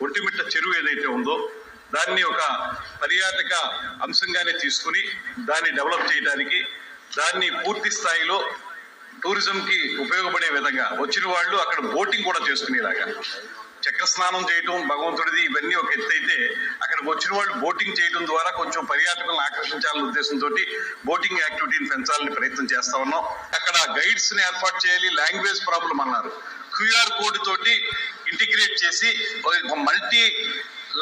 ఒంటిమిట్ట చెరువు ఏదైతే ఉందో దాన్ని ఒక పర్యాటక అంశంగానే తీసుకుని దాన్ని డెవలప్ చేయడానికి, దాన్ని పూర్తి స్థాయిలో టూరిజంకి ఉపయోగపడే విధంగా వచ్చిన వాళ్ళు అక్కడ బోటింగ్ కూడా చేసుకునేలాగా, చక్ర స్నానం చేయటం భగవంతుడిది ఇవన్నీ ఒక ఎత్తు అయితే, అక్కడికి వచ్చిన వాళ్ళు బోటింగ్ చేయడం ద్వారా కొంచెం పర్యాటకులను ఆకర్షించాలనే ఉద్దేశంతో బోటింగ్ యాక్టివిటీని పెంచాలని ప్రయత్నం చేస్తా ఉన్నాం. అక్కడ గైడ్స్ ని ఏర్పాటు చేయాలి. లాంగ్వేజ్ ప్రాబ్లం అన్నారు, క్యూఆర్ కోడ్ తోటి ఇంటిగ్రేట్ చేసి ఒక మల్టీ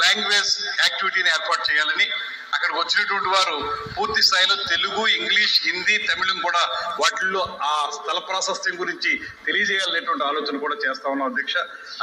లాంగ్వేజ్ యాక్టివిటీని ఏర్పాటు చేయాలని, అక్కడికి వచ్చినటువంటి వారు పూర్తి స్థాయిలో తెలుగు, ఇంగ్లీష్, హిందీ, తమిళం కూడా వాటిల్లో ఆ స్థల ప్రాశస్త్యం గురించి తెలియజేయాలనేటువంటి ఆలోచన కూడా చేస్తా ఉన్నాం అధ్యక్ష.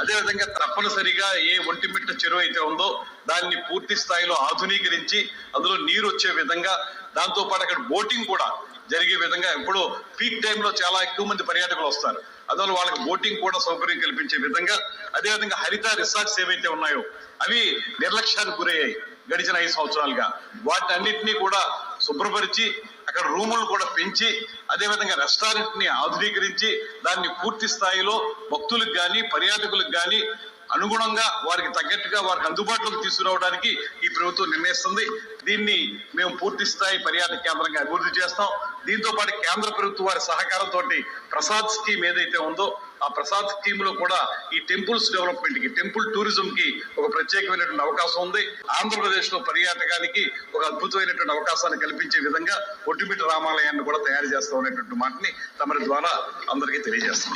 అదేవిధంగా తప్పనిసరిగా ఏ ఒంటిమిట్ట చెరువు అయితే ఉందో దాన్ని పూర్తి స్థాయిలో ఆధునీకరించి అందులో నీరు వచ్చే విధంగా, దాంతో పాటు అక్కడ బోటింగ్ కూడా జరిగే విధంగా, ఇప్పుడు పీక్ టైంలో చాలా ఎక్కువ మంది పర్యాటకులు వస్తారు, అందువల్ల వాళ్ళకి బోటింగ్ కూడా సౌకర్యం కల్పించే విధంగా, అదేవిధంగా హరిత రిసార్ట్స్ ఏవైతే ఉన్నాయో అవి నిర్లక్ష్యానికి గురయ్యాయి గడిచిన 5 సంవత్సరాలుగా, వాటిని అన్నింటినీ కూడా శుభ్రపరిచి అక్కడ రూములు కూడా పెంచి, అదేవిధంగా రెస్టారెంట్ ని ఆధునీకరించి దాన్ని పూర్తి స్థాయిలో భక్తులకు కానీ పర్యాటకులకు కానీ అనుగుణంగా వారికి తగ్గట్టుగా వారికి అందుబాటులోకి తీసుకురావడానికి ఈ ప్రభుత్వం నిర్ణయిస్తుంది. దీన్ని మేము పూర్తి స్థాయి పర్యాటక కేంద్రంగా అభివృద్ధి చేస్తాం. దీంతో పాటు కేంద్ర ప్రభుత్వం వారి సహకారంతో ప్రసాద్ స్కీమ్ ఏదైతే ఉందో ఆ ప్రసాద్ స్కీమ్ లో కూడా ఈ టెంపుల్స్ డెవలప్మెంట్ కి, టెంపుల్ టూరిజం కి ఒక ప్రత్యేకమైనటువంటి అవకాశం ఉంది. ఆంధ్రప్రదేశ్ లో పర్యాటకానికి ఒక అద్భుతమైనటువంటి అవకాశాన్ని కల్పించే విధంగా ఒంటిమిట్ట రామాలయాన్ని కూడా తయారు చేస్తాం అనేటువంటి మాటని తమరి ద్వారా అందరికీ తెలియజేస్తాం.